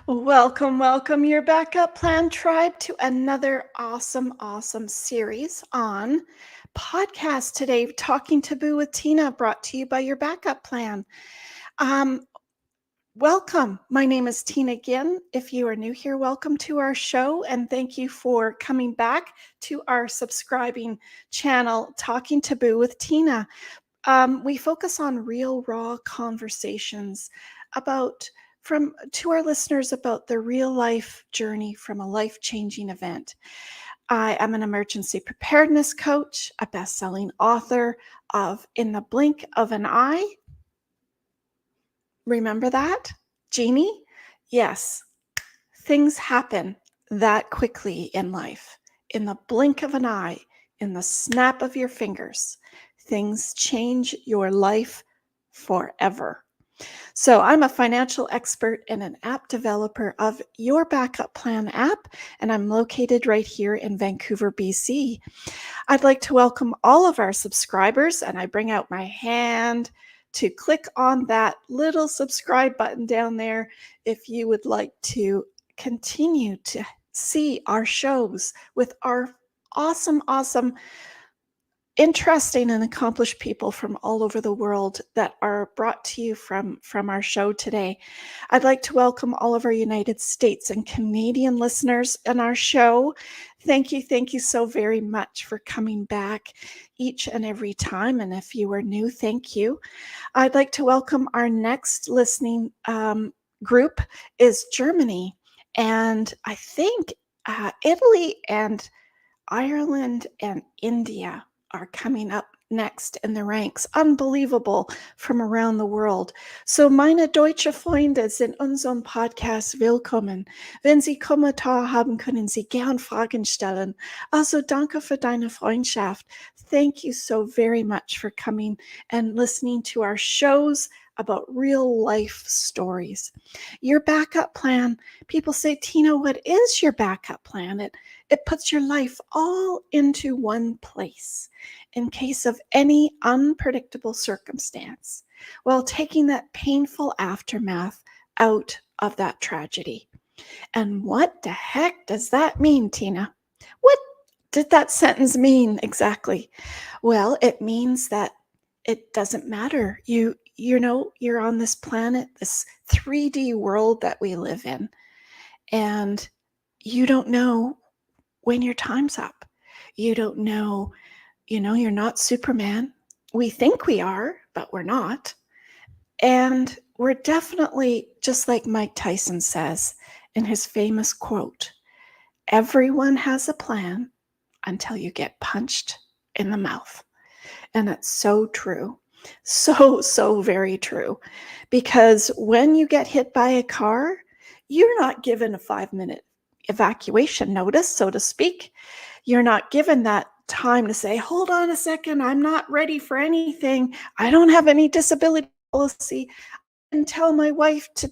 Welcome, welcome, your backup plan tribe, to another awesome series on podcast today. Talking Taboo with Tina, brought to you by your backup plan. Um, Welcome. My name is Tina again. If you are new here, welcome to our show, and thank you for coming back to our subscribing channel, Talking Taboo with Tina. We focus on real, raw conversations about from to our listeners about the real life journey from a life-changing event. I am an emergency preparedness coach, a best-selling author of In the Blink of an Eye. Remember that, Jeannie? Yes, things happen that quickly in life. In the blink of an eye, in the snap of your fingers, things change your life forever. So, I'm a financial expert and an app developer of Your Backup Plan app, and I'm located right here in Vancouver, BC. I'd like to welcome all of our subscribers, and I bring out my hand to click on that little subscribe button down there if you would like to continue to see our shows with our awesome, interesting and accomplished people from all over the world that are brought to you from our show today. I'd like to welcome all of our United States and Canadian listeners in our show. Thank you so very much for coming back each and every time. And if you are new, thank you. I'd like to welcome our next listening group is Germany, and I think Italy and Ireland and India are coming up next in the ranks. Unbelievable, from around the world. So, meine deutsche Freunde sind in unserem Podcast willkommen. Wenn Sie Kommentar haben, können Sie gern Fragen stellen. Also, danke für deine Freundschaft. Thank you so very much for coming and listening to our shows about real life stories. Your backup plan. People say, Tina, what is your backup plan? It puts your life all into one place in case of any unpredictable circumstance, while taking that painful aftermath out of that tragedy. And what the heck does that mean, Tina? What did that sentence mean exactly? Well, it means that it doesn't matter. You're on this planet, this 3D world that we live in, and you don't know when your time's up. You don't know, you're not Superman. We think we are, but we're not. And we're definitely, just like Mike Tyson says in his famous quote, everyone has a plan until you get punched in the mouth. And it's so true. So very true. Because when you get hit by a car, you're not given a 5-minute evacuation notice, so to speak. You're not given that time to say, hold on a second, I'm not ready for anything. I don't have any disability policy. I didn't tell my wife to,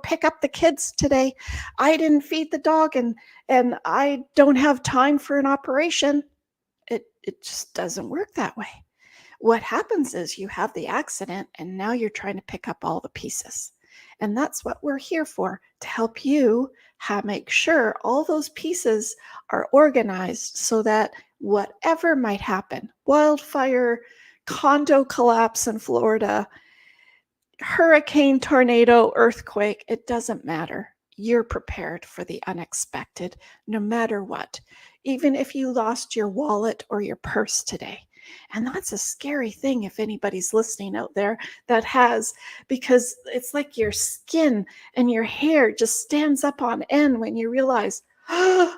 pick up the kids today. I didn't feed the dog, and I don't have time for an operation. It just doesn't work that way. What happens is you have the accident, and now you're trying to pick up all the pieces. And that's what we're here for, to help you make sure all those pieces are organized so that whatever might happen, wildfire, condo collapse in Florida, hurricane, tornado, earthquake, it doesn't matter. You're prepared for the unexpected, no matter what, even if you lost your wallet or your purse today. And that's a scary thing if anybody's listening out there that has, because it's like your skin and your hair just stands up on end when you realize, oh,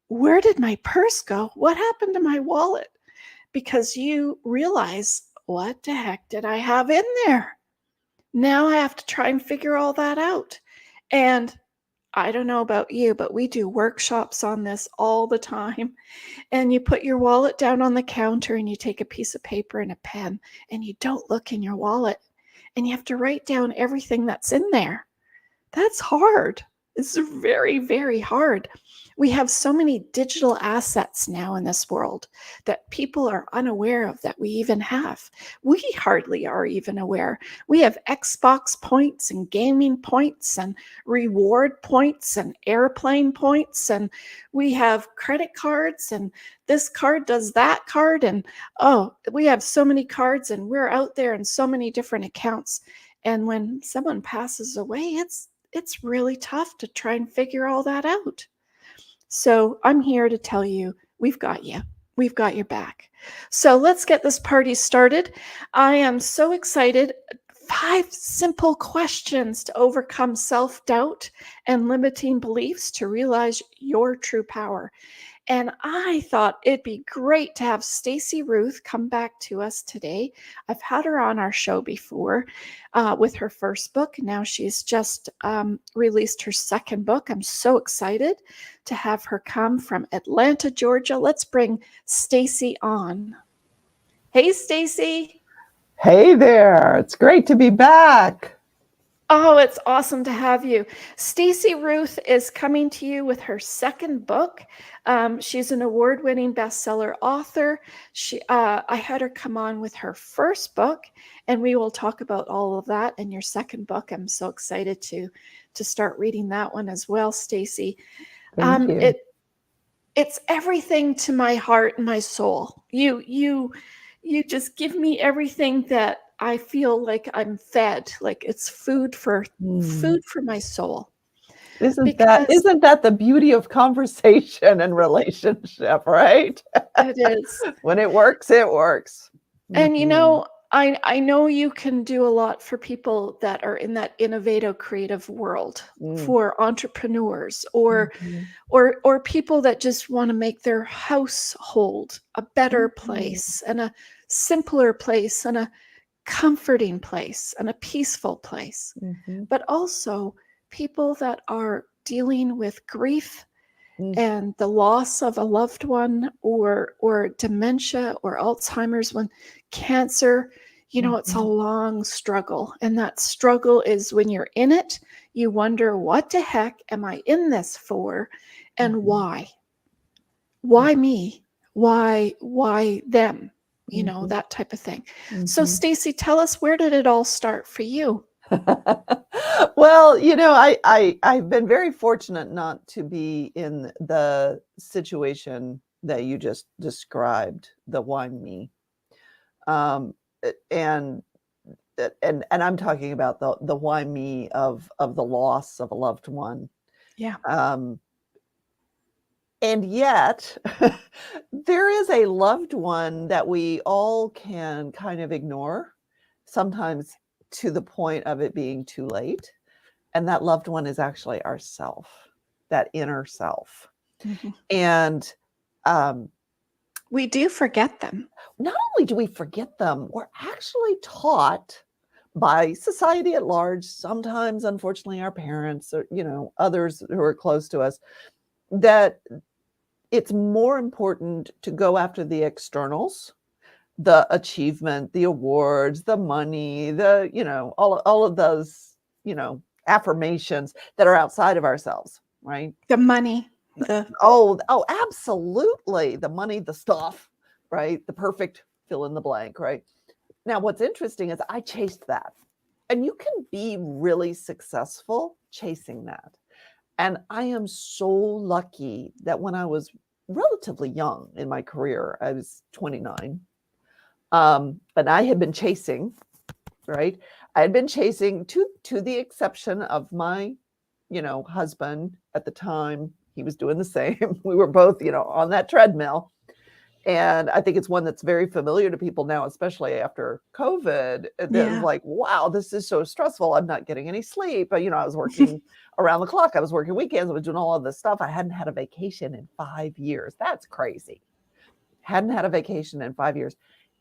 where did my purse go? What happened to my wallet? Because you realize, what the heck did I have in there? Now I have to try and figure all that out. And I don't know about you, but we do workshops on this all the time. And you put your wallet down on the counter and you take a piece of paper and a pen and you don't look in your wallet and you have to write down everything that's in there. That's hard. It's very, very hard. We have so many digital assets now in this world that people are unaware of that we even have. We hardly are even aware. We have Xbox points and gaming points and reward points and airplane points, and we have credit cards, and this card does that card. And oh, we have so many cards, and we're out there in so many different accounts. And when someone passes away, it's really tough to try and figure all that out. So I'm here to tell you, we've got you. We've got your back. So let's get this party started. I am so excited. 5 simple questions to overcome self-doubt and limiting beliefs to realize your true power. And I thought it'd be great to have Stacey Ruth come back to us today. I've had her on our show before with her first book. Now she's just released her second book. I'm so excited to have her come from Atlanta, Georgia. Let's bring Stacey on. Hey, Stacey. Hey there. It's great to be back. Oh, it's awesome to have you. Stacey Ruth is coming to you with her second book. She's an award-winning bestseller author. I had her come on with her first book, and we will talk about all of that in your second book. I'm so excited to start reading that one as well, Stacey. Thank you. It's everything to my heart and my soul. You just give me everything that I feel like I'm fed, like it's food for my soul. Isn't that Because isn't that the beauty of conversation and relationship, right? it is. When it works, it works. And Mhm. I know you can do a lot for people that are in that innovative creative world, Mm. for entrepreneurs or Mhm. or people that just want to make their household a better Mhm. place and a simpler place and a comforting place and a peaceful place. Mhm. But also people that are dealing with grief Mm. and the loss of a loved one, or dementia or Alzheimer's, when cancer, it's a Mhm. long struggle. And that struggle is when you're in it, you wonder, what the heck am I in this for? And Mhm. why me? Why them? Mhm. That type of thing. So Mhm. Stacey, tell us, where did it all start for you? Well, I've been very fortunate not to be in the situation that you just described, the why me. Um, and and I'm talking about the why me of the loss of a loved one. Yeah. Um, and yet, there is a loved one that we all can kind of ignore, sometimes to the point of it being too late. And that loved one is actually ourself, that inner self. Mhm. And um, We do forget them. not only do we forget them, we're actually taught by society at large, sometimes, unfortunately, our parents or, others who are close to us, that it's more important to go after the externals, the achievement, the awards, the money, all of those, affirmations that are outside of ourselves, right? The money, the Oh, absolutely. The money, the stuff, right? The perfect fill in the blank, right? Now, what's interesting is I chased that. And you can be really successful chasing that. And I am so lucky that when I was relatively young in my career, I was 29, and I had been chasing, right? I had been chasing to the exception of my, husband at the time. He was doing the same. We were both, on that treadmill. And I think it's one that's very familiar to people now, especially after COVID. That was yeah. like, wow, this is so stressful. I'm not getting any sleep. I was working around the clock. I was working weekends. I was doing all of this stuff. I hadn't had a vacation in 5 years. That's crazy. Hadn't had a vacation in 5 years.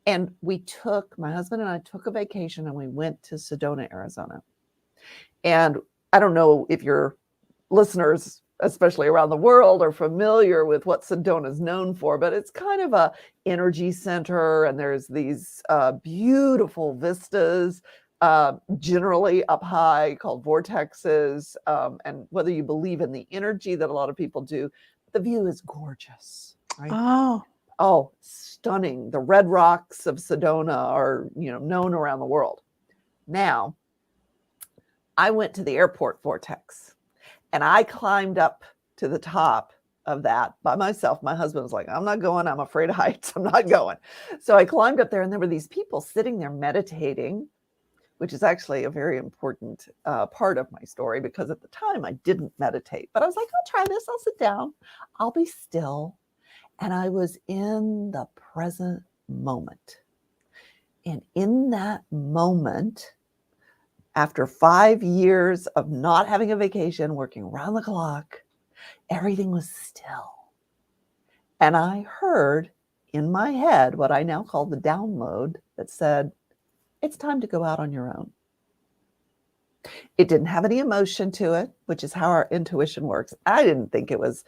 And my husband and I took a vacation and we went to Sedona, Arizona. And I don't know if your listeners, especially around the world, are familiar with what Sedona is known for, but it's kind of a energy center, and there's these beautiful vistas generally up high, called vortexes. And whether you believe in the energy that a lot of people do, the view is gorgeous, right? Oh, Oh, stunning. The red rocks of Sedona are, known around the world. Now, I went to the airport vortex and I climbed up to the top of that by myself. My husband was like, I'm not going. I'm afraid of heights. I'm not going. So I climbed up there and there were these people sitting there meditating, which is actually a very important part of my story, because at the time I didn't meditate, but I was like, I'll try this. I'll sit down. I'll be still. And I was in the present moment. And in that moment, after 5 years of not having a vacation, working around the clock, everything was still. And I heard in my head what I now call the download that said, it's time to go out on your own. It didn't have any emotion to it, which is how our intuition works. I didn't think it was,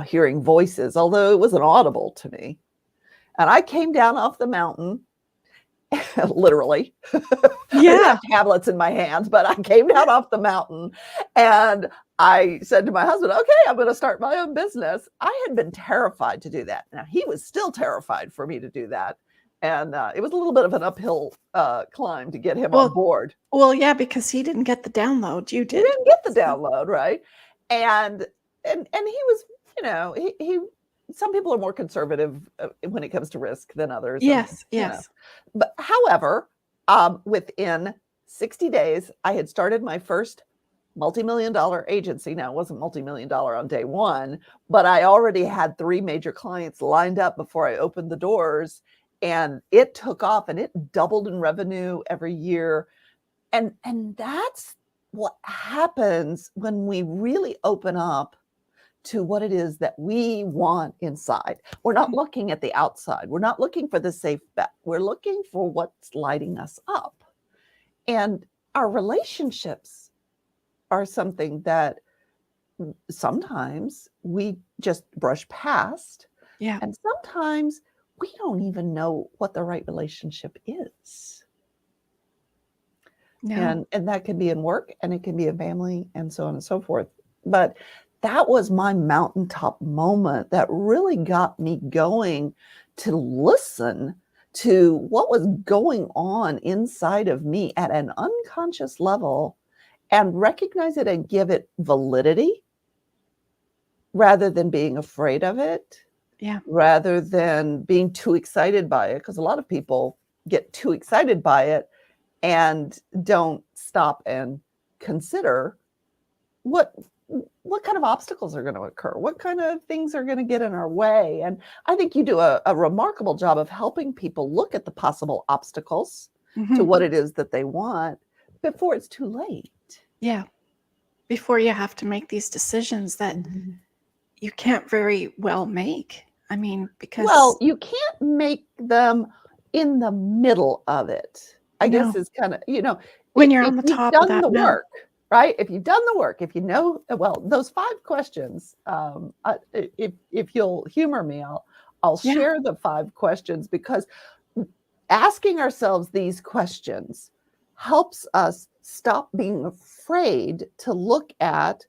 hearing voices, although it wasn't audible to me. And I came down off the mountain, literally. I didn't have tablets in my hands, but I came down off the mountain and I said to my husband, okay, I'm going to start my own business. I had been terrified to do that. Now, he was still terrified for me to do that. And it was a little bit of an uphill climb to get him on board. Well, yeah, because he didn't get the download. You did. He didn't get the download, right? And he was, he some people are more conservative when it comes to risk than others. Yes, and, yes. But however, within 60 days, I had started my first multi-million-dollar agency. Now, it wasn't multi-million-dollar on day one, but I already had 3 major clients lined up before I opened the doors. And it took off and it doubled in revenue every year. And that's what happens when we really open up to what it is that we want inside. We're not looking at the outside. We're not looking for the safe bet. We're looking for what's lighting us up. And our relationships are something that sometimes we just brush past. Yeah. And sometimes we don't even know what the right relationship is. No. And that can be in work and it can be in family and so on and so forth. But that was my mountaintop moment that really got me going to listen to what was going on inside of me at an unconscious level and recognize it and give it validity rather than being afraid of it. Yeah. Rather than being too excited by it, because a lot of people get too excited by it and don't stop and consider what kind of obstacles are going to occur, what kind of things are going to get in our way. And I think you do a remarkable job of helping people look at the possible obstacles to what it is that they want before it's too late. Yeah. Before you have to make these decisions that you can't very well make. I mean, because... Well, you can't make them in the middle of it. I guess is kind of, when you're on the top of that work, right? If you've done the work, if you know, well, those 5 questions, if you'll humor me, I'll share the 5 questions, because asking ourselves these questions helps us stop being afraid to look at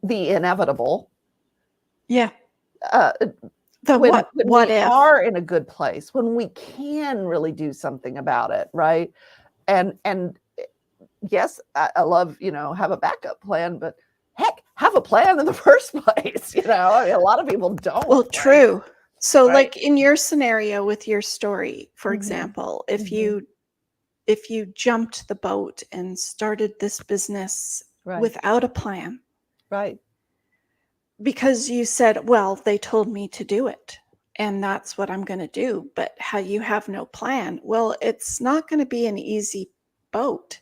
the inevitable. Yeah. When what we if are in a good place, when we can really do something about it, right? And yes, I love, have a backup plan, but heck, have a plan in the first place. I mean, a lot of people don't. Well, right? True. So Right? like in your scenario with your story, for example, if you jumped the boat and started this business without a plan, right, because you said, well, they told me to do it and that's what I'm going to do, but how you have no plan, well, it's not going to be an easy boat.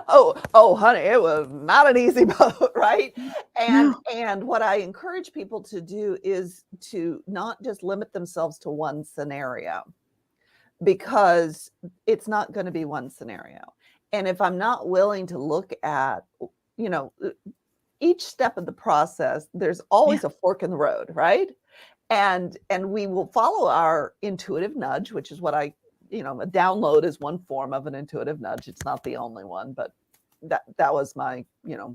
Oh, honey, it was not an easy boat, right? And what I encourage people to do is to not just limit themselves to one scenario, because it's not going to be one scenario. And if I'm not willing to look at, each step of the process, there's always a fork in the road, right? And we will follow our intuitive nudge, which is what I a download is one form of an intuitive nudge. It's not the only one, but that was my,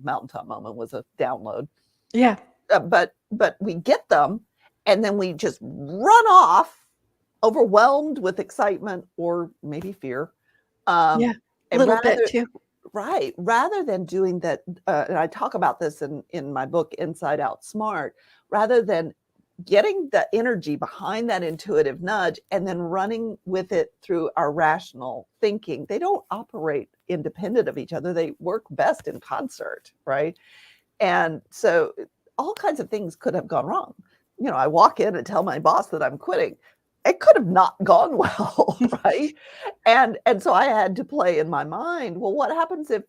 mountaintop moment, was a download. Yeah. But we get them, and then we just run off, overwhelmed with excitement or maybe fear. Yeah. A And little bit too. right, rather than doing that, and I talk about this in my book, Inside Out Smart, rather than getting the energy behind that intuitive nudge and then running with it through our rational thinking. They don't operate independent of each other. They work best in concert, right? And so all kinds of things could have gone wrong. I walk in and tell my boss that I'm quitting. It could have not gone well, right? And so I had to play in my mind, well, what happens if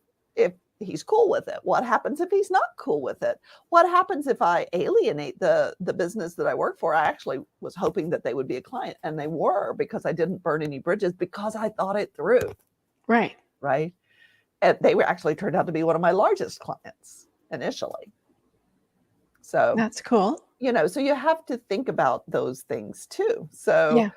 he's cool with it? What happens if he's not cool with it? What happens if I alienate the business that I work for? I actually was hoping that they would be a client, and they were, because I didn't burn any bridges, because I thought it through. Right. Right. And they were actually turned out to be one of my largest clients initially. So that's cool. So you have to think about those things too. So Yeah.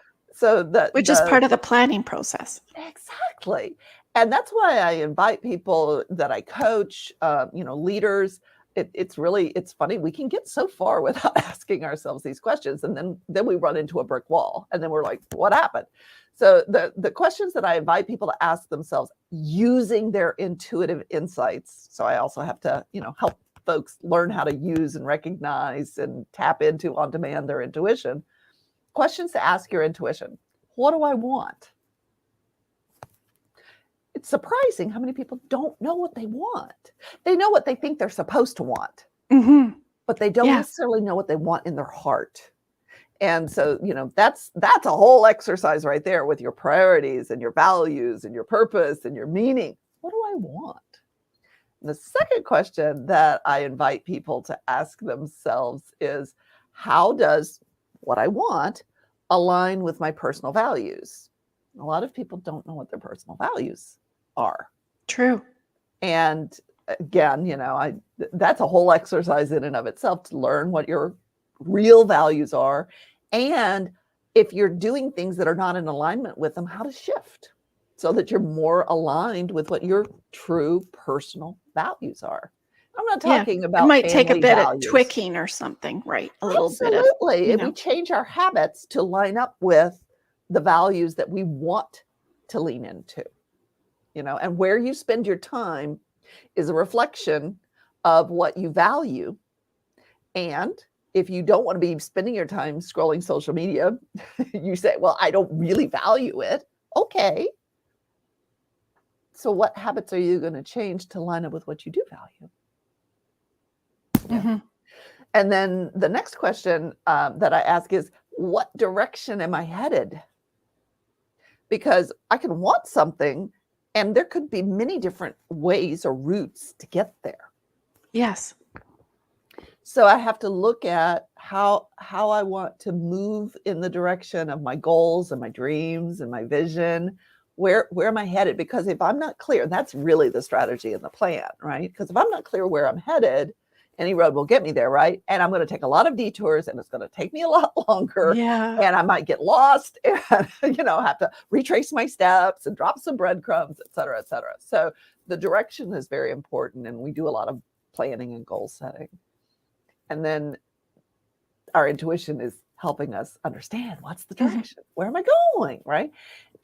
Which is part of the planning process. Exactly. And that's why I invite people that I coach, leaders. It's funny. We can get so far without asking ourselves these questions. And then we run into a brick wall, and then we're like, what happened? So the questions that I invite people to ask themselves using their intuitive insights. So I also have to, help folks learn how to use and recognize and tap into on demand their intuition. Questions to ask your intuition. What do I want? It's surprising how many people don't know what they want. They know what they think they're supposed to want, but they don't necessarily know what they want in their heart. And so, that's a whole exercise right there with your priorities and your values and your purpose and your meaning. What do I want? And the second question that I invite people to ask themselves is, how does what I want align with my personal values? A lot of people don't know what their personal values are. True. And again, that's a whole exercise in and of itself, to learn what your real values are. And if you're doing things that are not in alignment with them, how to shift so that you're more aligned with what your true personal values are. I'm not talking about it might take a bit values. of tweaking or something, right? A little bit of, Absolutely. If we change our habits to line up with the values that we want to lean into, and where you spend your time is a reflection of what you value. And if you don't want to be spending your time scrolling social media, you say, well, I don't really value it. Okay. So what habits are you going to change to line up with what you do value? Yeah. And then the next question that I ask is, what direction am I headed? Because I can want something, and there could be many different ways or routes to get there. Yes. So I have to look at how I want to move in the direction of my goals and my dreams and my vision. Where am I headed? Because if I'm not clear, that's really the strategy and the plan, right? Because if I'm not clear where I'm headed, any road will get me there, right? And I'm going to take a lot of detours, and it's going to take me a lot longer. Yeah. And I might get lost and, have to retrace my steps and drop some breadcrumbs, et cetera, et cetera. So the direction is very important, and we do a lot of planning and goal setting. And then our intuition is helping us understand what's the direction, where am I going, right?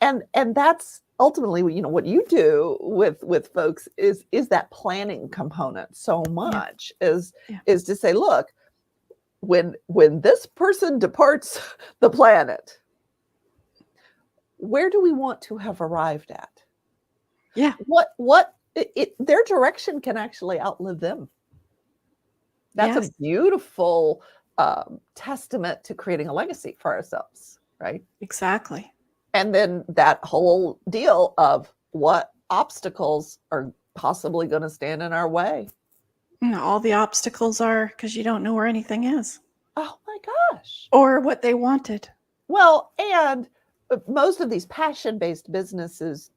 And that's ultimately, what you do with folks is that planning component so much is to say, look, when this person departs the planet, where do we want to have arrived at? Yeah. Their direction can actually outlive them. That's a beautiful testament to creating a legacy for ourselves, right? Exactly. And then that whole deal of what obstacles are possibly going to stand in our way. All the obstacles are because you don't know where anything is. Oh my gosh. Or what they wanted. Well, and most of these passion-based businesses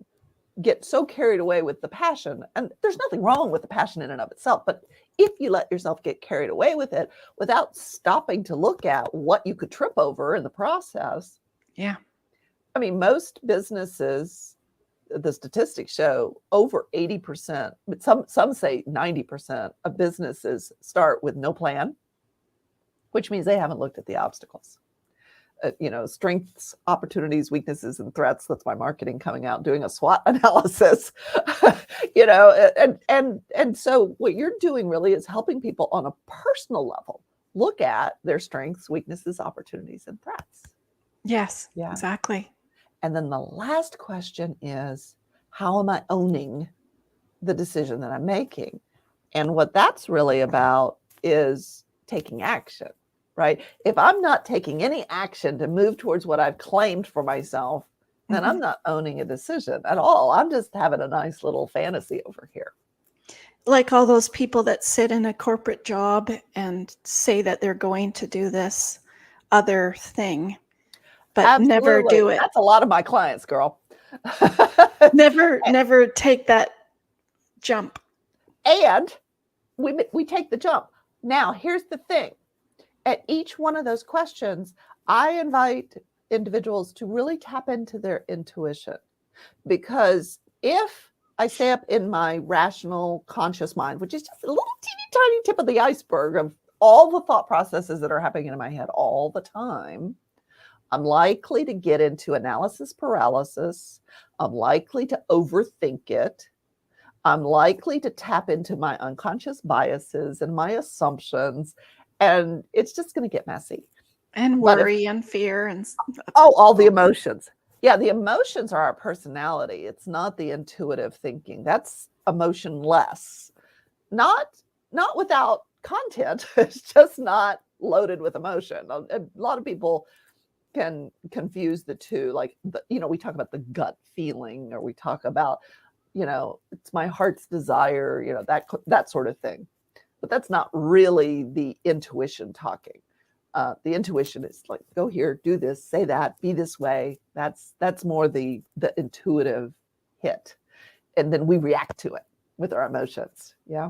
get so carried away with the passion, and there's nothing wrong with the passion in and of itself, but if you let yourself get carried away with it without stopping to look at what you could trip over in the process, I mean, most businesses, the statistics show over 80%, but some say 90% of businesses start with no plan, which means they haven't looked at the obstacles. Strengths, opportunities, weaknesses, and threats. That's my marketing coming out, doing a SWOT analysis. And so what you're doing really is helping people on a personal level look at their strengths, weaknesses, opportunities, and threats. Yes, Yeah. exactly. And then the last question is, how am I owning the decision that I'm making? And what that's really about is taking action, right? If I'm not taking any action to move towards what I've claimed for myself, then I'm not owning a decision at all. I'm just having a nice little fantasy over here. Like all those people that sit in a corporate job and say that they're going to do this other thing, but never do it. That's a lot of my clients, girl. Never take that jump. And we take the jump. Now, here's the thing. At each one of those questions, I invite individuals to really tap into their intuition. Because if I stay up in my rational, conscious mind, which is just a little teeny tiny tip of the iceberg of all the thought processes that are happening in my head all the time, I'm likely to get into analysis paralysis. I'm likely to overthink it. I'm likely to tap into my unconscious biases and my assumptions, and it's just going to get messy. And worry and fear and all the emotions. Yeah, the emotions are our personality. It's not the intuitive thinking. That's emotionless. Not without content. It's just not loaded with emotion. A lot of people can confuse the two. Like, we talk about the gut feeling, or we talk about, it's my heart's desire, that sort of thing. But that's not really the intuition talking. The intuition is like, go here, do this, say that, be this way. That's more the intuitive hit. And then we react to it with our emotions. Yeah.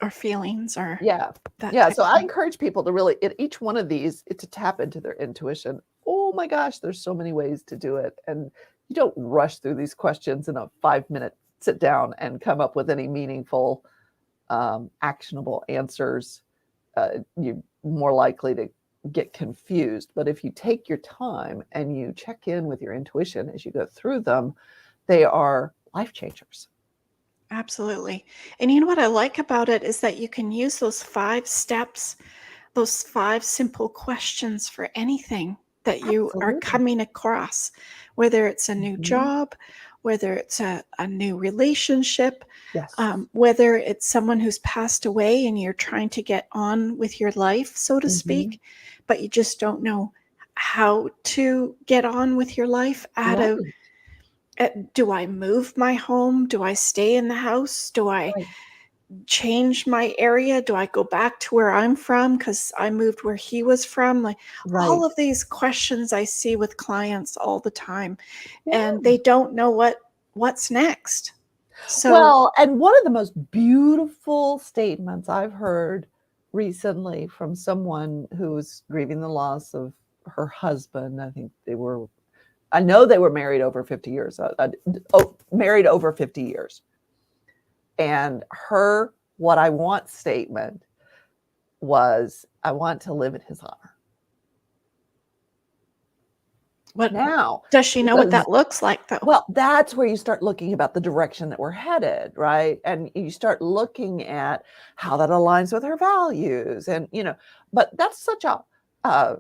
Our feelings are. Yeah. Yeah. So I encourage people to really, at each one of these, to tap into their intuition. Oh my gosh, there's so many ways to do it. And you don't rush through these questions in a 5-minute sit down and come up with any meaningful, actionable answers. You're more likely to get confused. But if you take your time and you check in with your intuition as you go through them, they are life changers. Absolutely. And you know what I like about it is that you can use those 5 steps, those 5 simple questions for anything that you are coming across, whether it's a new job, whether it's a new relationship, yes, whether it's someone who's passed away and you're trying to get on with your life, so to speak, but you just don't know how to get on with your life. Do I move my home? Do I stay in the house? Do I change my area? Do I go back to where I'm from because I moved where he was from? Like all of these questions I see with clients all the time, and they don't know what's next. So, well, and one of the most beautiful statements I've heard recently from someone who was grieving the loss of her husband. I know they were married over 50 years. Married over 50 years. And her "what I want" statement was, "I want to live in his honor." what Now, does she know what that looks like, though? Well, that's where you start looking about the direction that we're headed, right? And you start looking at how that aligns with her values, and but that's such a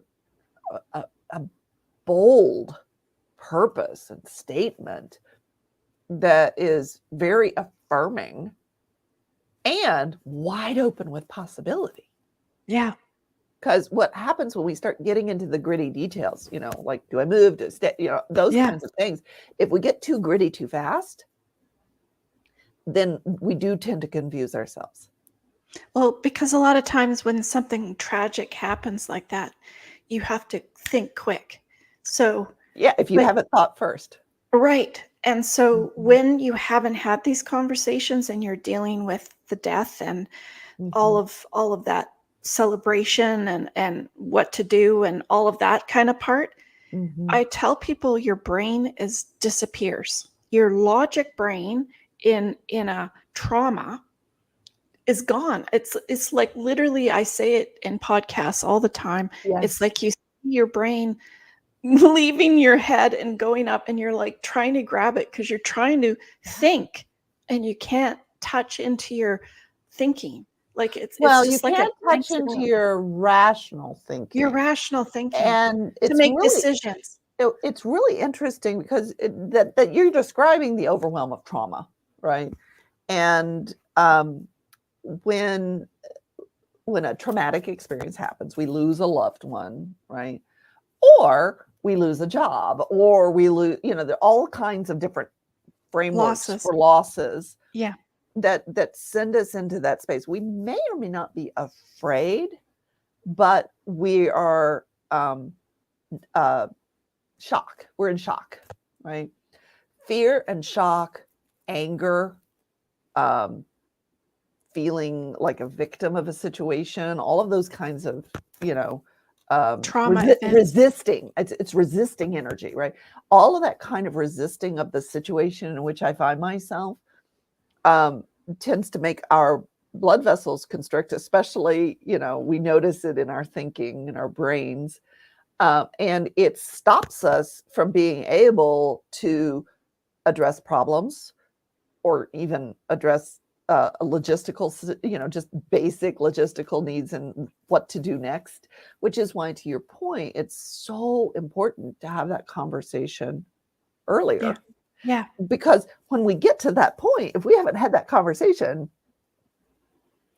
bold purpose and statement that is very affirming and wide open with possibility. Yeah. Because what happens when we start getting into the gritty details, like, do I move, to stay, those kinds of things. If we get too gritty too fast, then we do tend to confuse ourselves. Well, because a lot of times when something tragic happens like that, you have to think quick. So, yeah, if you haven't thought first. Right. And so when you haven't had these conversations and you're dealing with the death and all of that celebration and what to do and all of that kind of part, Mhm. I tell people your brain disappears. Your logic brain in a trauma is gone. It's like literally, I say it in podcasts all the time. It's Yes. like you see your brain leaving your head and going up, and you're like trying to grab it because you're trying to think and you can't touch into your thinking. Like it's Well, you just like a can't blank touch into slate. your rational Your thinking. rational thinking And to make decisions. it's really interesting because that you're describing the overwhelm of trauma, right? And when a traumatic experience happens, we lose a loved one, right? Or we lose a job, or we lose, there are all kinds of different frameworks Losses. for losses Yeah. that send us into that space. We may or may not be afraid, but we are shock. We're in shock, right? Fear and shock, anger, um, feeling like a victim of a situation, all of those kinds of, Trauma events. resisting. It's resisting energy, right? All of that kind of resisting of the situation in which I find myself tends to make our blood vessels constrict, especially, we notice it in our thinking, in our brains. And it stops us from being able to address problems or even address logistical, just basic logistical needs and what to do next, which is why, to your point, it's so important to have that conversation earlier. Yeah. Because when we get to that point, if we haven't had that conversation,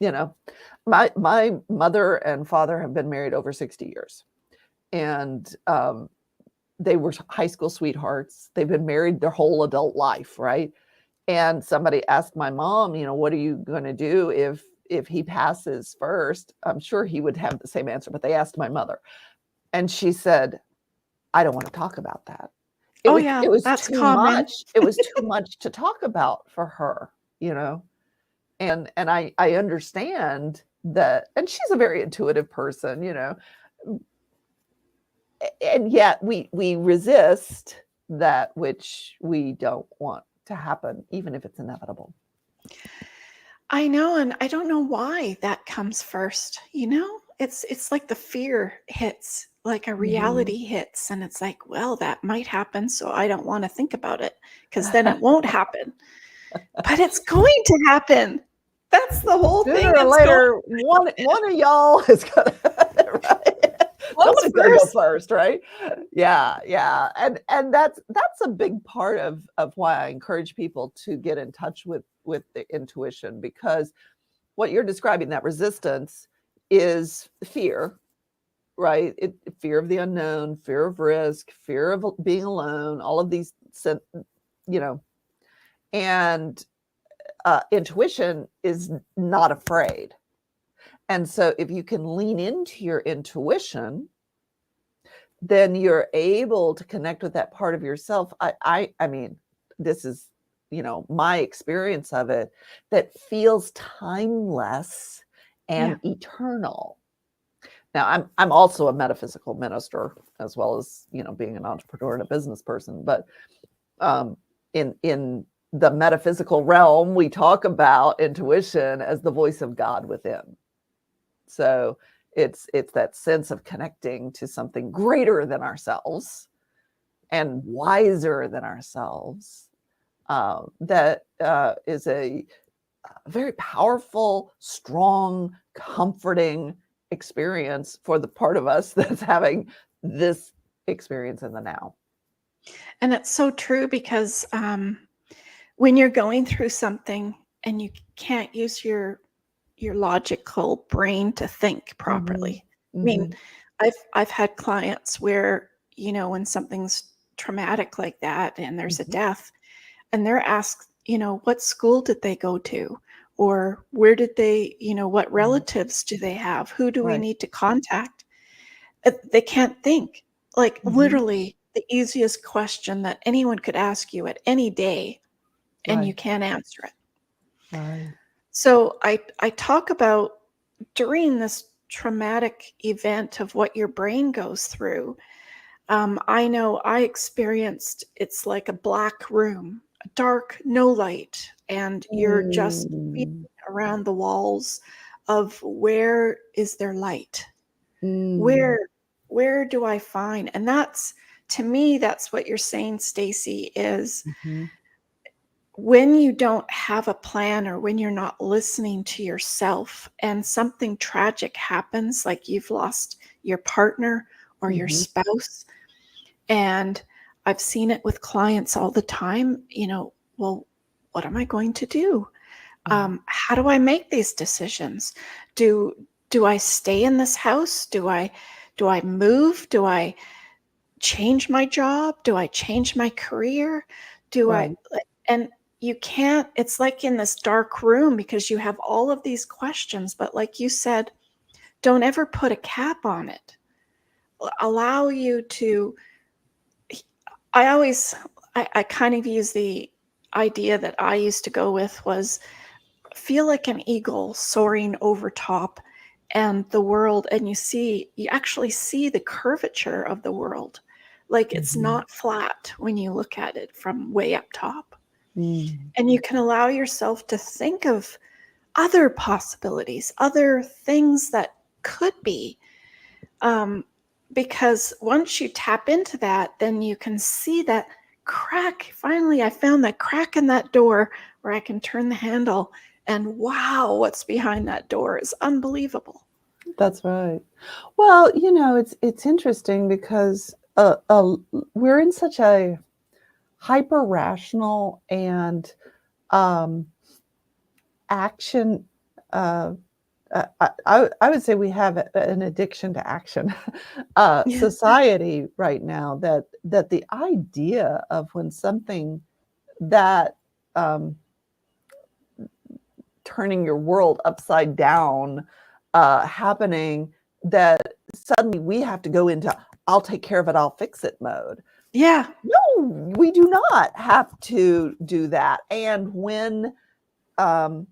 my mother and father have been married over 60 years. And they were high school sweethearts. They've been married their whole adult life, right? And somebody asked my mom, what are you going to do if he passes first? I'm sure he would have the same answer, but they asked my mother. And she said, I don't want to talk about that. It was that's too common. much. It was too much to talk about for her, And I understand that, and she's a very intuitive person, and yet we resist that which we don't want to happen, even if it's inevitable. I know, and I don't know why that comes first. It's like the fear hits, like a reality hits, and it's like, well, that might happen, so I don't want to think about it because then it won't happen. But it's going to happen. That's the whole thing. Sooner or later, one of y'all is gonna right? Someone's gonna go first, right? Yeah. And that's a big part of why I encourage people to get in touch with the intuition, because what you're describing, that resistance, is fear, right? Fear of the unknown, fear of risk, fear of being alone, all of these, and intuition is not afraid. And so if you can lean into your intuition, then you're able to connect with that part of yourself. I mean, this is, my experience of it, that feels timeless and eternal. Now, I'm also a metaphysical minister, as well as, being an entrepreneur and a business person. But in the metaphysical realm, we talk about intuition as the voice of God within. So it's that sense of connecting to something greater than ourselves and wiser than ourselves. That is a very powerful, strong, comforting experience for the part of us that's having this experience in the now. And it's so true, because when you're going through something and you can't use your logical brain to think properly. I mean, I've had clients where, when something's traumatic like that and there's a death, and they're asked, what school did they go to? Or where did they, what relatives do they have? Who do we need to contact? They can't think. Like literally the easiest question that anyone could ask you at any day, and you can't answer it. Right. So I talk about, during this traumatic event of what your brain goes through, I know I experienced it's like a black room, a dark, no light, and you're just feeling Mm, around the walls of where is there light? mm, Where where do I find? And that's to me, that's what you're saying, Stacy, is mhm, when you don't have a plan or when you're not listening to yourself and something tragic happens, like you've lost your partner or your mhm, spouse, and I've seen it with clients all the time, well, what am I going to do? right, How do I make these decisions? Do do I stay in this house? Do I move? Do I change my job? Do I change my career? Do I right. and you can't, it's like in this dark room because you have all of these questions, but like you said, don't ever put a cap on it. Allow you to I always I kind of use the idea that I used to go with was feel like an eagle soaring over top and the world, and you actually see the curvature of the world. Like it's Mhm, not flat when you look at it from way up top. mm, And you can allow yourself to think of other possibilities, other things that could be. Um, because once you tap into that, then you can see that crack. Finally, I found that crack in that door where I can turn the handle, and wow, what's behind that door is unbelievable. that's right. Well, it's interesting because we're in such a hyper rational and um, action. Uh, I would say we have an addiction to action Yeah. society right now. That the idea of when something that um, turning your world upside down happening, that suddenly we have to go into I'll take care of it, I'll fix it mode. Yeah. No, we do not have to do that. And um,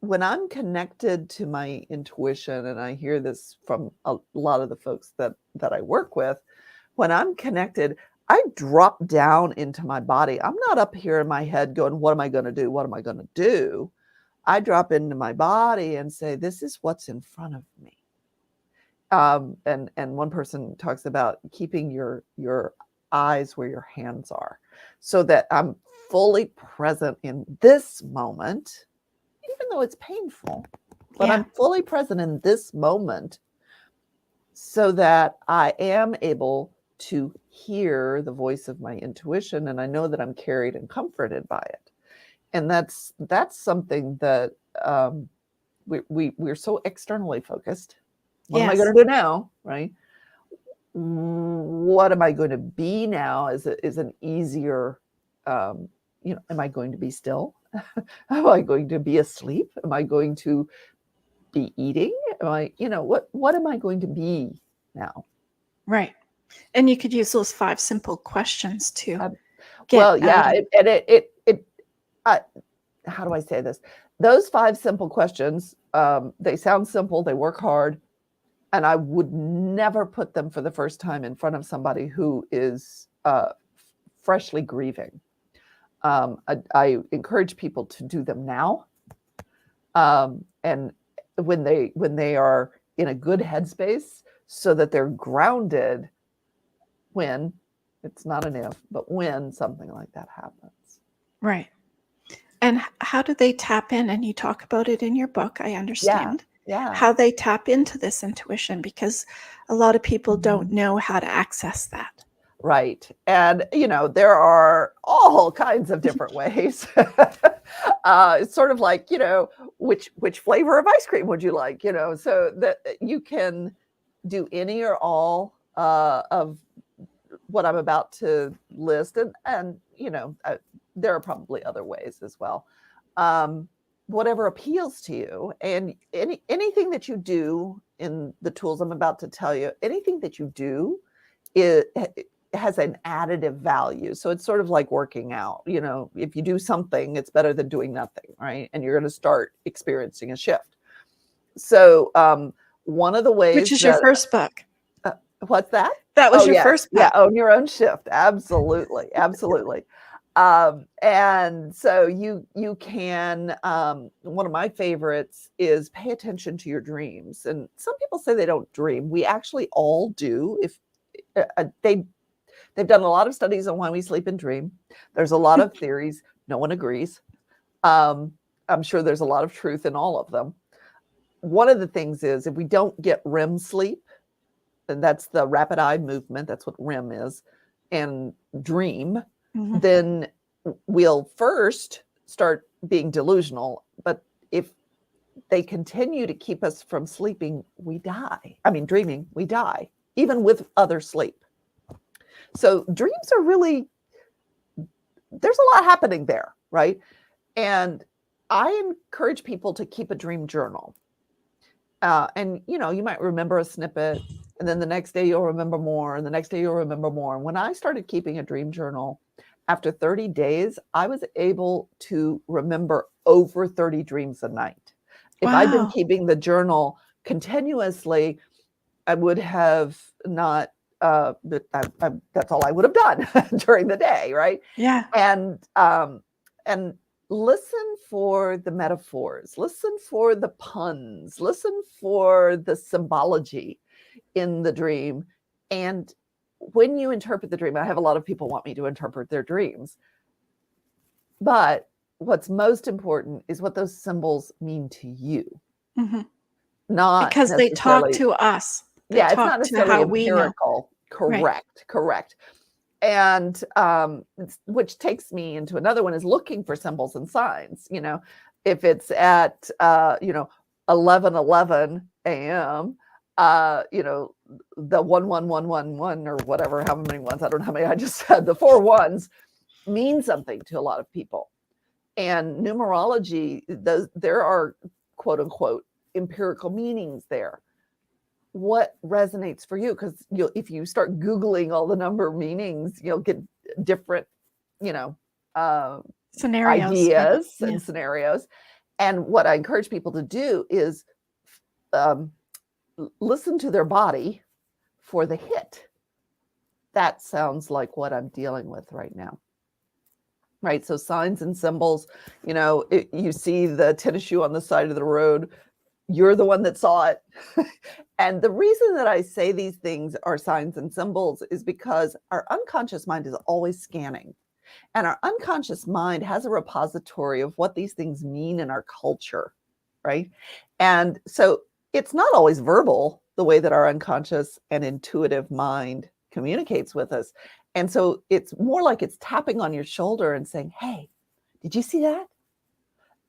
when I'm connected to my intuition, and I hear this from a lot of the folks that I work with, when I'm connected, I drop down into my body. I'm not up here in my head going, "What am I going to do? What am I going to do?" I drop into my body and say, "This is what's in front of me." And one person talks about keeping your eyes where your hands are, so that I'm fully present in this moment, even though it's painful, but Yeah. I'm fully present in this moment so that I am able to hear the voice of my intuition, and I know that I'm carried and comforted by it. And that's something that we're so externally focused. What am I Yes. going to do now, right? What am I going to be now is an easier, um, am I going to be still? Am I going to be asleep? Am I going to be eating? Am I, what am I going to be now? Right. And you could use those 5 simple questions to Um, get well, out yeah, of. uh, how do I say this? Those 5 simple questions, they sound simple, they work hard, and I would never put them for the first time in front of somebody who is freshly grieving. I encourage people to do them now, and when they are in a good headspace, so that they're grounded when it's not an if, but when something like that happens. Right. And how do they tap in? And you talk about it in your book, I Yeah, understand, yeah. how they tap into this intuition because a lot of people don't Mhm. know how to access that. Right. And, there are all kinds of different ways. It's sort of like, which flavor of ice cream would you like? So that you can do any or all of what I'm about to list. And there are probably other ways as well. Um, Whatever appeals to you, and anything that you do in the tools I'm about to tell you, anything that you do it has an additive value. So it's sort of like working out. If you do something, it's better than doing nothing, right? And you're going to start experiencing a shift. So one of the Which ways is your that first book. uh, what's that? That was Oh, your yes. first Yeah, pet. own your own shift. Absolutely, absolutely. And so you can, one of my favorites is pay attention to your dreams. And some people say they don't dream. We actually all do. If they've done a lot of studies on why we sleep and dream. There's a lot of theories. No one agrees. I'm sure there's a lot of truth in all of them. One of the things is if we don't get REM sleep, and that's the rapid eye movement, that's what REM is, and dream, Mhm. then we'll first start being delusional. But if they continue to keep us from sleeping, we die. I mean, dreaming, we die, even with other sleep. So dreams are really, there's a lot happening there, right? And I encourage people to keep a dream journal. And you might remember a snippet, and then the next day you'll remember more, and the next day you'll remember more. And when I started keeping a dream journal, after 30 days, I was able to remember over 30 dreams a night. If I'd been Wow. keeping the journal continuously, I would have not. That's all I would have done during the day, right? Yeah. And listen for the metaphors, listen for the puns, listen for the symbology in the dream. And when you interpret the dream, I have a lot of people want me to interpret their dreams, but what's most important is what those symbols mean to you, Mhm. not Because they talk necessarily. to us. They Yeah, it's not talk to necessarily how we know. empirical. Right. Correct. And which takes me into another one, is looking for symbols and signs. If it's at 11:11 a.m., the 11111 or whatever, how many ones, I don't know how many I just said, the 4 ones mean something to a lot of people. And numerology, there are quote unquote empirical meanings there. What resonates for you? Because if you start Googling all the number meanings, you'll get different, you know, uh, Scenarios, maybe. ideas Yeah. and scenarios. And what I encourage people to do is um, listen to their body for the hit. That sounds like what I'm dealing with right now. Right. So signs and symbols, you see the tennis shoe on the side of the road, you're the one that saw it. And the reason that I say these things are signs and symbols is because our unconscious mind is always scanning. And our unconscious mind has a repository of what these things mean in our culture, right? And so it's not always verbal, the way that our unconscious and intuitive mind communicates with us. And so it's more like it's tapping on your shoulder and saying, hey, did you see that?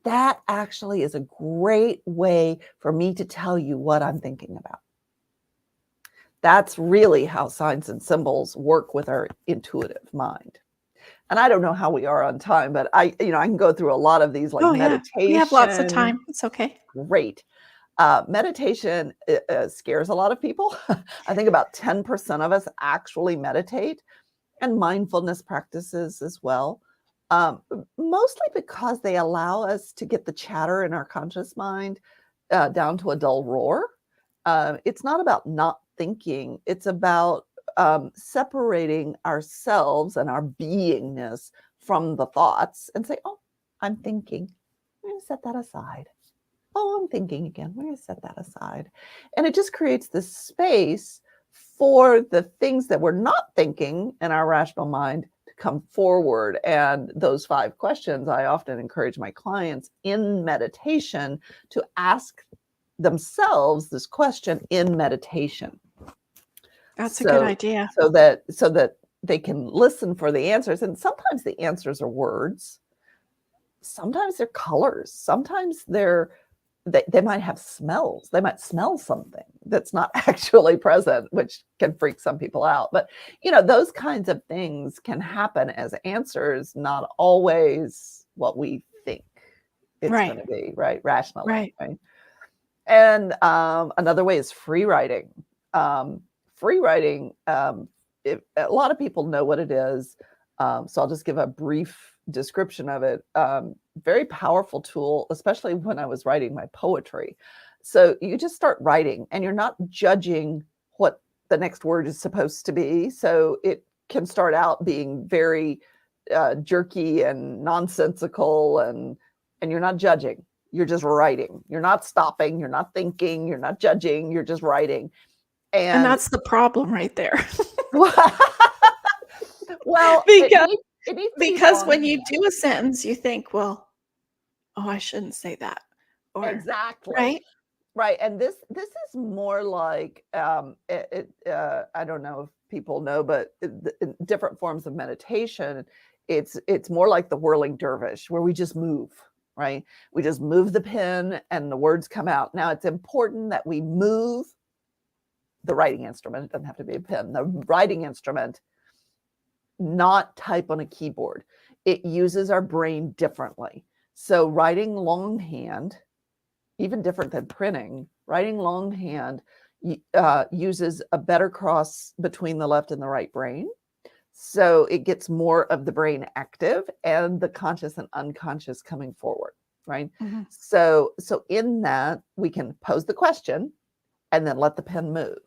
That actually is a great way for me to tell you what I'm thinking about. That's really how signs and symbols work with our intuitive mind. And I don't know how we are on time, but I can go through a lot of these, like Oh, yeah. We have lots of meditation. time. It's okay. Great. Meditation scares a lot of people. I think about 10% of us actually meditate, and mindfulness practices as well. Mostly because they allow us to get the chatter in our conscious mind down to a dull roar. It's not about not thinking, it's about separating ourselves and our beingness from the thoughts and say, oh, I'm thinking. I'm going to set that aside. Oh, I'm thinking again. We're going to set that aside. And it just creates this space for the things that we're not thinking in our rational mind to come forward. And those 5 questions, I often encourage my clients in meditation to ask themselves this question in meditation. That's a good So, idea. so that they can listen for the answers. And sometimes the answers are words. Sometimes they're colors. Sometimes they might have smells. They might smell something that's not actually present, which can freak some people out. But, those kinds of things can happen as answers, not always what we think it's Right. going to be, right? Rationally, Right. right? And another way is free writing. Free writing, a lot of people know what it is. So I'll just give a brief description of it. Very powerful tool, especially when I was writing my poetry. So you just start writing and you're not judging what the next word is supposed to be. So it can start out being very jerky and nonsensical, and you're not judging. You're just writing. You're not stopping. You're not thinking. You're not judging. You're just writing. And that's the problem right there. Well, because it needs to be because when long. you do a sentence, you think, well, oh, I shouldn't say that. Or Exactly. right? Right. And this is more like I don't know if people know, but different forms of meditation, it's more like the whirling dervish, where we just move, right? We just move the pen and the words come out. Now it's important that we move the writing instrument. It doesn't have to be a pen. The writing instrument, not type on a keyboard. It uses our brain differently. So writing longhand, even different than printing, writing longhand uses a better cross between the left and the right brain. So it gets more of the brain active and the conscious and unconscious coming forward, right? Mm-hmm. So in that, we can pose the question and then let the pen move.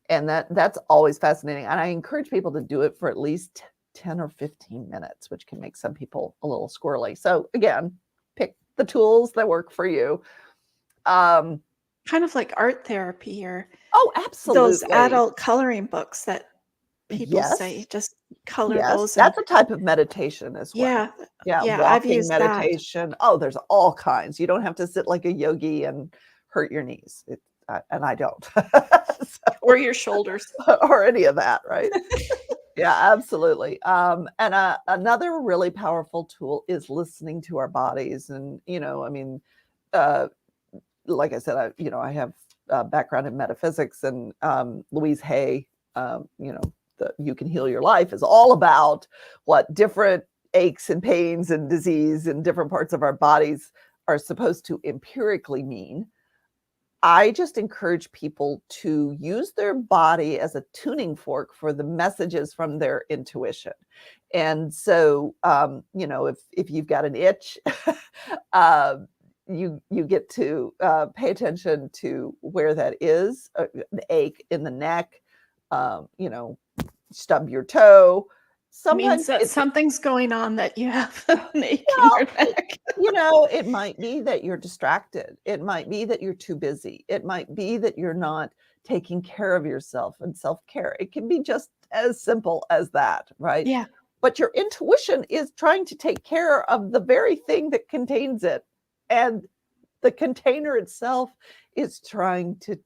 And that's always fascinating. And I encourage people to do it for at least 10 or 15 minutes, which can make some people a little squirrely. So again, pick the tools that work for you. Kind of like art therapy, or absolutely, those adult coloring books that people say yes, just color yes, those. that's a type of meditation as well. Yeah, I've Walking used that. meditation. Oh, there's all kinds. You don't have to sit like a yogi and hurt your knees. And I don't. Or your shoulders. Or any of that, right? Yeah, absolutely. And another really powerful tool is listening to our bodies. And, I mean, like I said, I have a background in metaphysics, and Louise Hay, the You Can Heal Your Life is all about what different aches and pains and disease in different parts of our bodies are supposed to empirically mean. I just encourage people to use their body as a tuning fork for the messages from their intuition. And so, if you've got an itch, you get to pay attention to where that is, the ache in the neck, stub your toe. Means Sometimes that it's something's going on, that you have an ache in your neck. it might be that you're distracted. It might be that you're too busy. It might be that you're not taking care of yourself, and self-care. It can be just as simple as that, right? Yeah. But your intuition is trying to take care of the very thing that contains it. And the container itself is trying to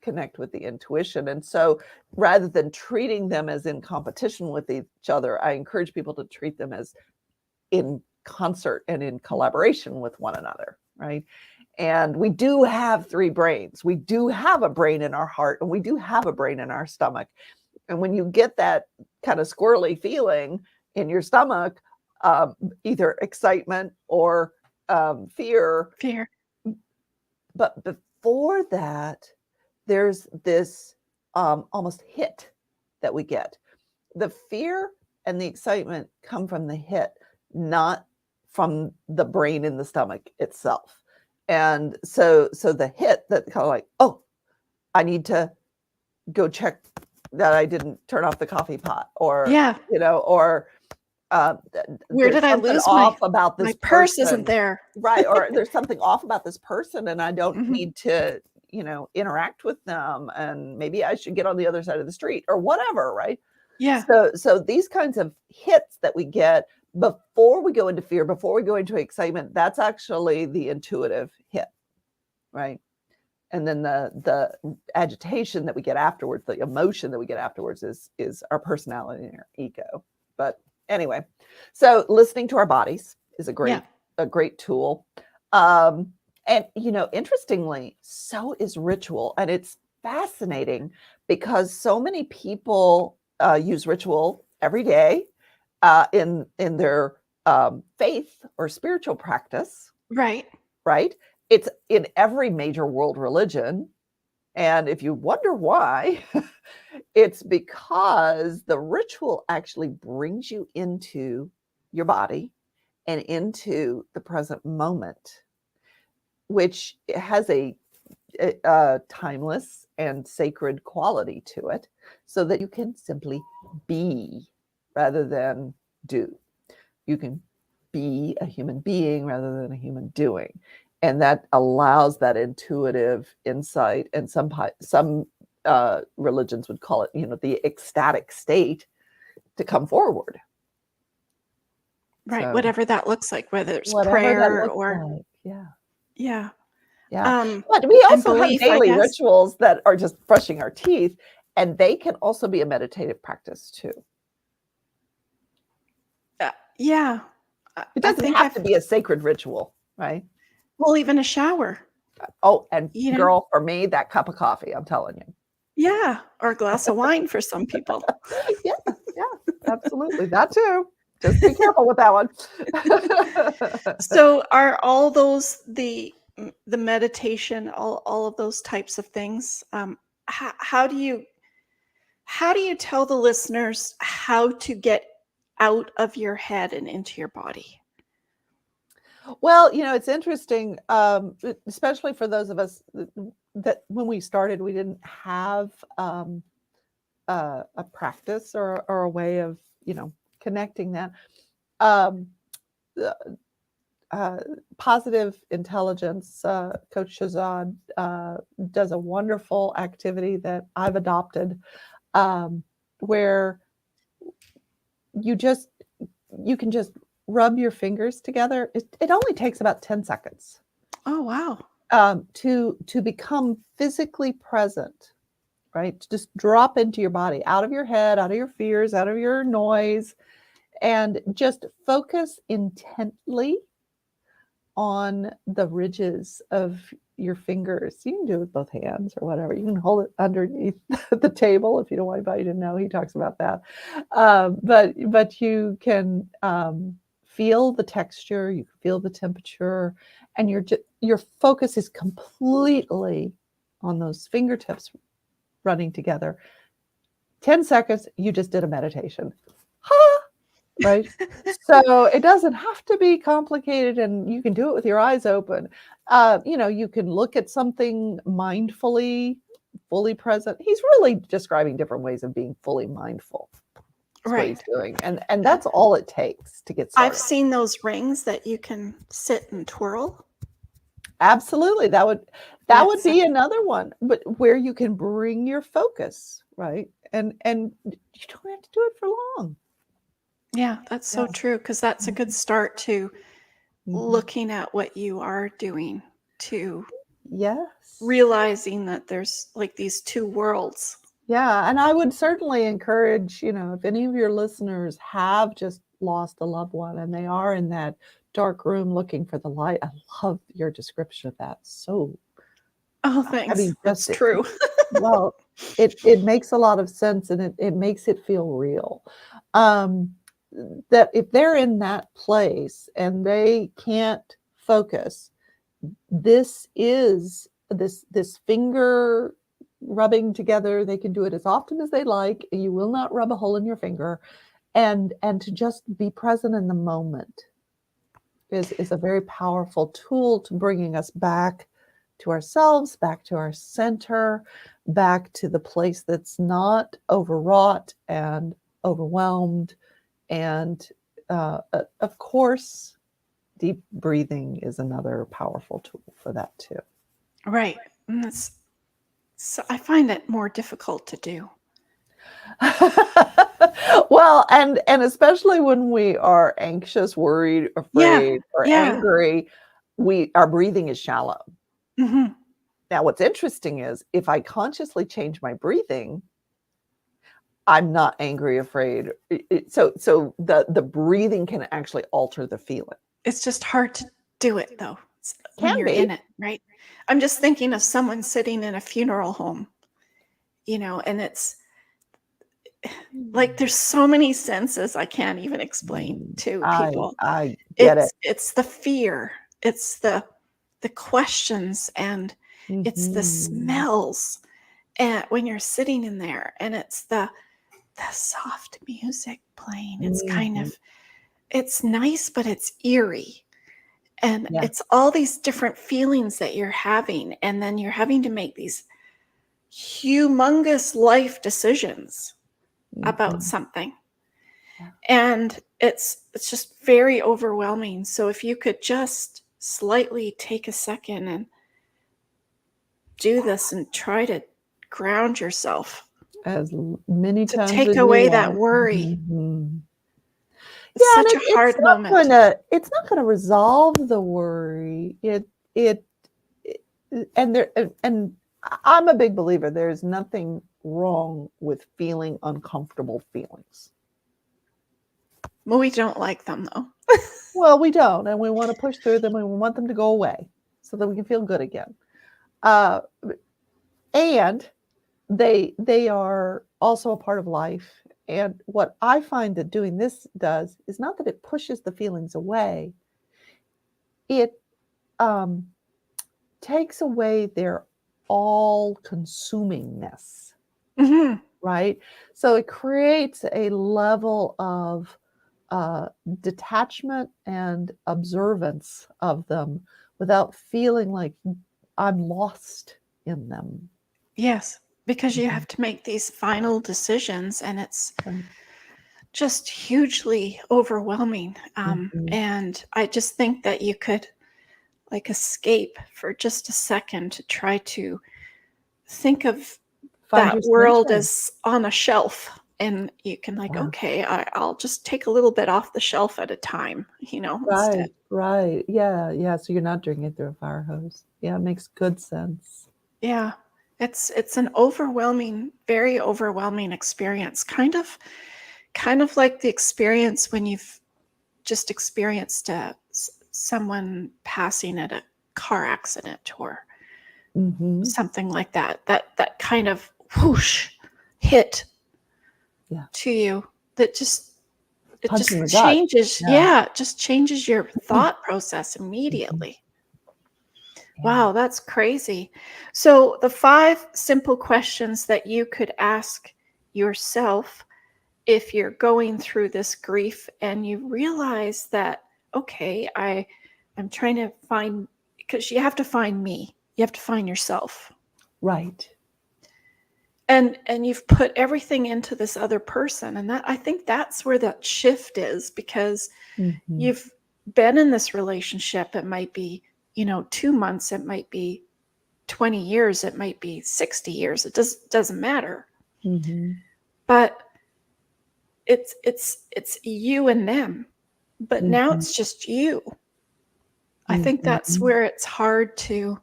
connect with the intuition. And so rather than treating them as in competition with each other, I encourage people to treat them as in concert and in collaboration with one another, right? And we do have three brains. We do have a brain in our heart, and we do have a brain in our stomach. And when you get that kind of squirrely feeling in your stomach, either excitement or fear. But before that, there's this almost hit that we get. The fear and the excitement come from the hit, not from the brain in the stomach itself. And so the hit, that kind of like, oh, I need to go check that I didn't turn off the coffee pot, or or where did I lose off about this my purse person. isn't there, right? Or there's something off about this person, and I don't mm-hmm. need to interact with them, and maybe I should get on the other side of the street, or whatever, right? Yeah. So these kinds of hits that we get before we go into fear, before we go into excitement, that's actually the intuitive hit, right? And then the agitation that we get afterwards, the emotion that we get afterwards, is our personality and our ego. But anyway, so listening to our bodies is a great tool. And interestingly, so is ritual. And it's fascinating because so many people use ritual every day in their faith or spiritual practice. Right. It's in every major world religion. And if you wonder why, it's because the ritual actually brings you into your body and into the present moment, which has a timeless and sacred quality to it, so that you can simply be rather than do. You can be a human being rather than a human doing. And that allows that intuitive insight, and some religions would call it, the ecstatic state, to come forward. Right. So Whatever that looks like, whether it's whatever that prayer looks or, like, yeah. yeah. Yeah. But we And also have belief, I daily guess. rituals that are just brushing our teeth, and they can also be a meditative practice too. Yeah. It I doesn't think have to be a sacred ritual, right? well, even a shower, Oh, and you know, girl, for me, that cup of coffee, I'm telling you. yeah, or a glass of wine for some people. Yeah, absolutely. That too. Just be careful with that one. So are all those the meditation, all of those types of things? How do you tell the listeners how to get out of your head and into your body? Well, it's interesting, especially for those of us that when we started, we didn't have a practice or a way of, connecting that. Um, uh, Positive intelligence, Coach Shazad does a wonderful activity that I've adopted, where you can just rub your fingers together. It only takes about 10 seconds Oh, wow. to become physically present, right? To just drop into your body, out of your head, out of your fears, out of your noise, and just focus intently on the ridges of your fingers. You can do it with both hands or whatever. You can hold it underneath the table if you don't want anybody to know. He talks about that. But you can feel the texture, you can feel the temperature, and your focus is completely on those fingertips running together. 10 seconds, you just did a meditation. Right? So it doesn't have to be complicated, and you can do it with your eyes open. You can look at something mindfully, fully present. He's really describing different ways of being fully mindful. That's what he's Right. doing. And that's all it takes to get I've started. seen those rings that you can sit and twirl. Absolutely. That would be another one, but where you can bring your focus, right? And you don't have to do it for long. Yeah, that's so true, because that's a good start to looking at what you are doing, to Yes. realizing that there's like these two worlds. Yeah, and I would certainly encourage, if any of your listeners have just lost a loved one and they are in that dark room looking for the light. I love your description of that. So, Oh, I thanks. mean, That's true. well, it makes a lot of sense, and it makes it feel real. That if they're in that place and they can't focus, this finger rubbing together. They can do it as often as they like. You will not rub a hole in your finger, and to just be present in the moment is a very powerful tool to bringing us back to ourselves, back to our center, back to the place that's not overwrought and overwhelmed. And of course, deep breathing is another powerful tool for that too. Right. And so I find it more difficult to do. Well, and especially when we are anxious, worried, afraid, or angry, our breathing is shallow. Mm-hmm. Now, what's interesting is if I consciously change my breathing, I'm not angry, afraid. So the breathing can actually alter the feeling. It's just hard to do it, though, when Can you're be. in it, right? I'm just thinking of someone sitting in a funeral home, and it's like there's so many senses I can't even explain to people. I get it. It's the fear, it's the questions, and it's the Mhm. smells, and when you're sitting in there, and it's the soft music playing. It's kind Mhm. of, it's nice, but it's eerie. And Yeah. it's all these different feelings that you're having. And then you're having to make these humongous life decisions about Mhm. something. Yeah. And it's just very overwhelming. So if you could just slightly take a second and do this and try to ground yourself As many to times take as you away that want. worry. Mhm. It's Yeah, and such a hard moment. it's not gonna resolve the worry. It, it and there and I'm a big believer. There's nothing wrong with feeling uncomfortable feelings. Well, we don't like them though. Well, we don't, and we want to push through them, and we want them to go away so that we can feel good again. Uh, and they are also a part of life. And what I find that doing this does is not that it pushes the feelings away, it um, takes away their all consumingness, Mhm. right? So it creates a level of detachment and observance of them without feeling like I'm lost in them. Yes, because you Mhm. have to make these final decisions and it's Right. just hugely overwhelming. Mhm. And I just think that you could like escape for just a second to try to think of Find that your world center. as on a shelf and you can like, Yeah. okay, I'll just take a little bit off the shelf at a time, instead. Right, right. Yeah, yeah. So you're not drinking it through a fire hose. Yeah, it makes good sense. Yeah. It's an overwhelming, very overwhelming experience. Kind of like the experience when you've just experienced someone passing at a car accident or Mhm. something like that. That kind of whoosh hit Yeah. to you that just it Punch in just the gut. changes, Yeah. yeah, it just changes your thought process Mhm. immediately. Yeah. Wow, that's crazy. So the 5 simple questions that you could ask yourself if you're going through this grief and you realize that, okay, I'm trying to find, because you have to find me. You have to find yourself. Right. And you've put everything into this other person, and that I think that's where that shift is, because Mhm. you've been in this relationship. It might be, 2 months, it might be 20 years, it might be 60 years. It doesn't matter. Mhm. But it's you and them. But now Mhm. it's just you. I think that's Mhm. where it's hard to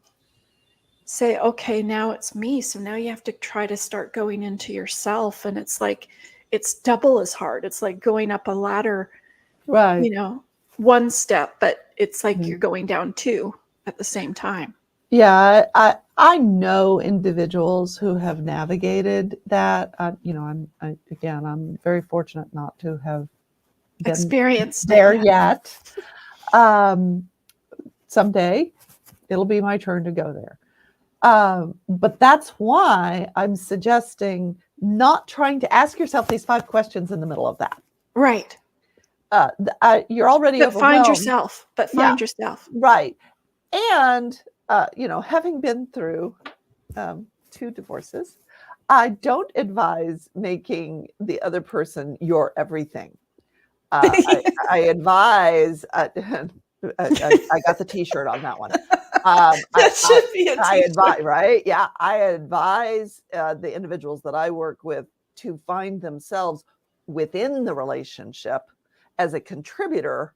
say, okay, now it's me. So now you have to try to start going into yourself. And it's like, it's double as hard. It's like going up a ladder, Right. you know, one step, but it's like Mhm. you're going down two at the same time. Yeah, I know individuals who have navigated that. Again, I'm very fortunate not to have been Experienced it there yet. yet. Um, Someday it'll be my turn to go there. But that's why I'm suggesting not trying to ask yourself these 5 questions in the middle of that. Right. You're already But find overwhelmed. yourself. But Yeah, find yourself. right. And having been through 2 divorces, I don't advise making the other person your everything. I advise. I got the T-shirt on that one. Um, I, That I, should be a I t-shirt. advise, right? Yeah, I advise the individuals that I work with to find themselves within the relationship as a contributor,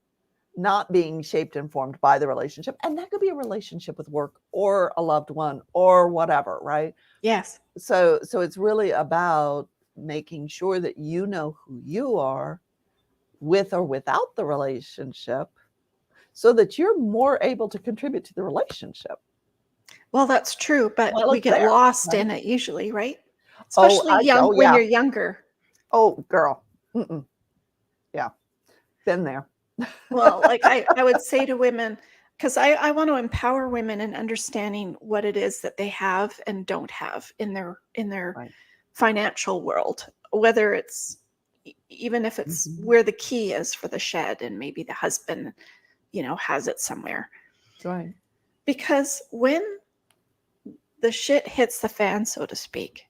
not being shaped and formed by the relationship. And that could be a relationship with work or a loved one or whatever, right? Yes. So it's really about making sure that you know who you are with or without the relationship so that you're more able to contribute to the relationship Well, that's true, but while we it's get there, lost right? in it usually, right? Oh, Especially young oh when yeah. you're younger. Oh, girl. Mm-mm. Yeah, been there. Well, like I would say to women, because I want to empower women in understanding what it is that they have and don't have in their Right. financial world, whether it's even if it's Mhm. where the key is for the shed and maybe the husband, has it somewhere. Right. Because when the shit hits the fan, so to speak,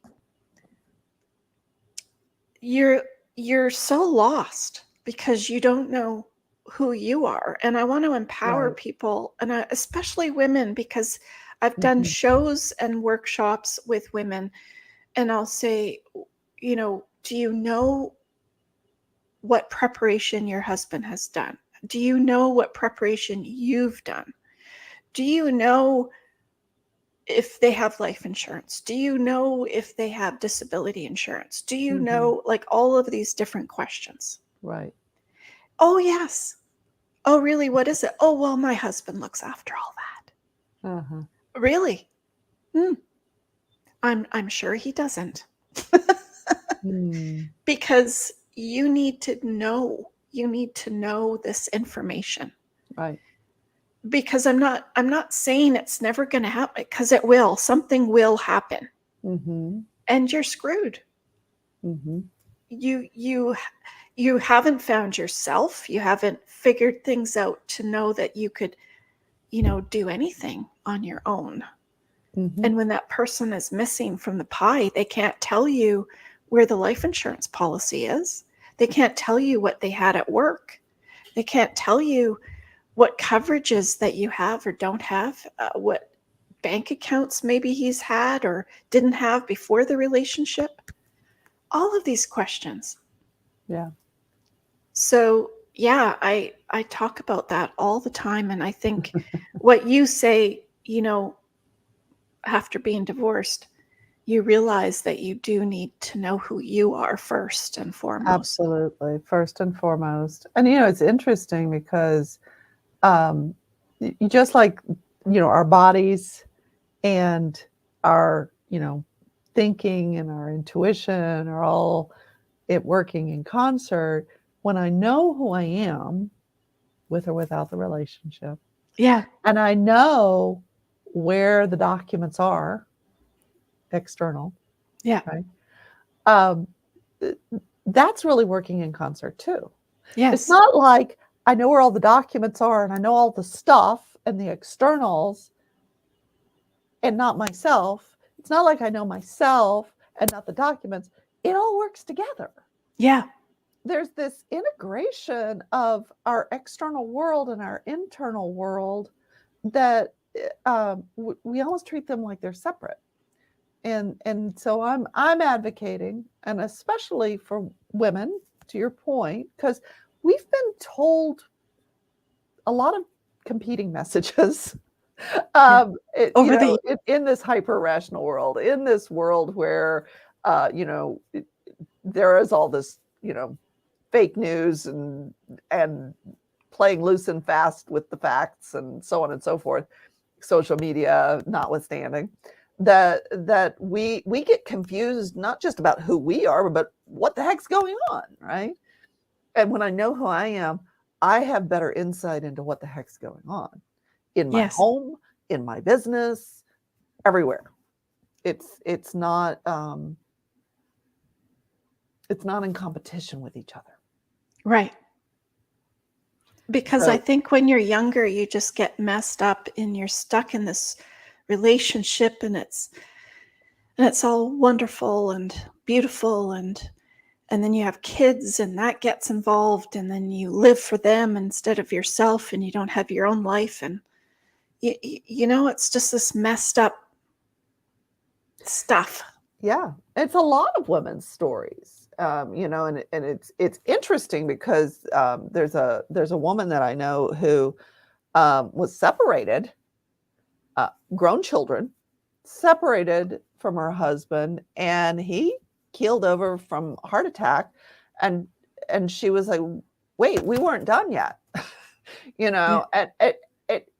you're so lost because you don't know who you are. And I want to empower Right. people, and especially women, because I've done Mhm. shows and workshops with women, and I'll say, do you know what preparation your husband has done? Do you know what preparation you've done? Do you know if they have life insurance? Do you know if they have disability insurance? Do you Mhm. know, like, all of these different questions? Right. Oh, yes. Oh, really? What is it? Oh, well, my husband looks after all that. Uh-huh. Really? Hmm. I'm sure he doesn't. Mm. Because you need to know. You need to know this information. Right. Because I'm not saying it's never going to happen, because it will. Something will happen, Mhm. and you're screwed. Mhm. You haven't found yourself. You haven't figured things out to know that you could, do anything on your own. And Mhm. when that person is missing from the pie, they can't tell you where the life insurance policy is. They can't tell you what they had at work. They can't tell you what coverages that you have or don't have, what bank accounts maybe he's had or didn't have before the relationship. All of these questions. Yeah. So, yeah, I talk about that all the time, and I think what you say, after being divorced, you realize that you do need to know who you are first and foremost. Absolutely. First and foremost. And it's interesting because um just like our bodies and our thinking and our intuition are all it working in concert. When I know who I am, with or without the relationship, Yeah. and I know where the documents are, external, Yeah. right? Th- that's really working in concert too. It's Yes. not like I know where all the documents are and I know all the stuff and the externals and not myself. It's not like I know myself and not the documents. It all works together. Yeah. There's this integration of our external world and our internal world that we almost treat them like they're separate. And so I'm advocating, and especially for women, to your point, because we've been told a lot of competing messages. Yeah. It, Over the in this hyper rational world, in this world where there is all this fake news and playing loose and fast with the facts and so on and so forth, social media notwithstanding, that we get confused not just about who we are, but what the heck's going on, right? And when I know who I am, I have better insight into what the heck's going on in my Yes. home, in my business, everywhere. It's not in competition with each other. Right. Because I So think when you're younger, you just get messed up and you're stuck in this relationship, and it's all wonderful and beautiful, and then you have kids and that gets involved, and then you live for them instead of yourself, and you don't have your own life, and it's just this messed up stuff. yeah, it's a lot of women's stories, and it's interesting because there's a woman that I know who was separated, grown children, separated from her husband, and he keeled over from heart attack, and and she was like, "Wait, we weren't done yet." Yeah. And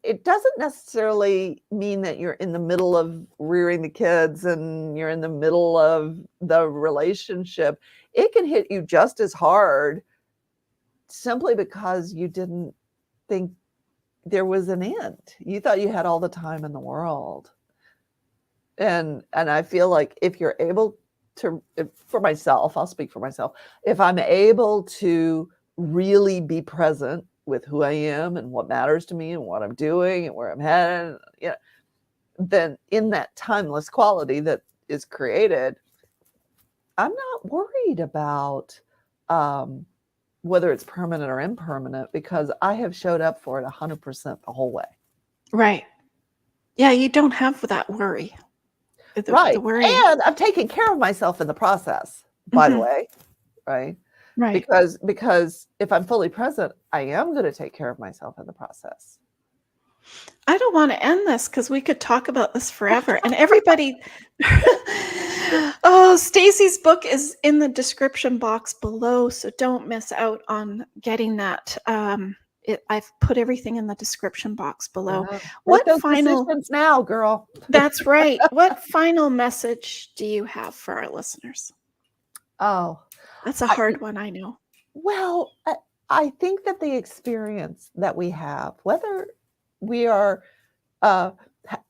it doesn't necessarily mean that you're in the middle of rearing the kids and you're in the middle of the relationship. It can hit you just as hard simply because you didn't think there was an end. You thought you had all the time in the world. And I feel like if you're able to, for myself, I'll speak for myself, if I'm able to really be present with who I am and what matters to me and what I'm doing and where I'm headed, then in that timeless quality that is created, I'm not worried about whether it's permanent or impermanent, because I have showed up for it 100% the whole way. Right. Yeah, you don't have that worry. The Right. worry. And I'm taking care of myself in the process, by the way, right? Right. Because if I'm fully present, I am going to take care of myself in the process. I don't want to end this because we could talk about this forever. And everybody, oh, Stacey's book is in the description box below, so don't miss out on getting that. I've put everything in the description box below. Yeah. Make What those final? decisions now, girl. That's right. What final message do you have for our listeners? Oh, That's a hard one, I know. well, I think that the experience that we have, whether we are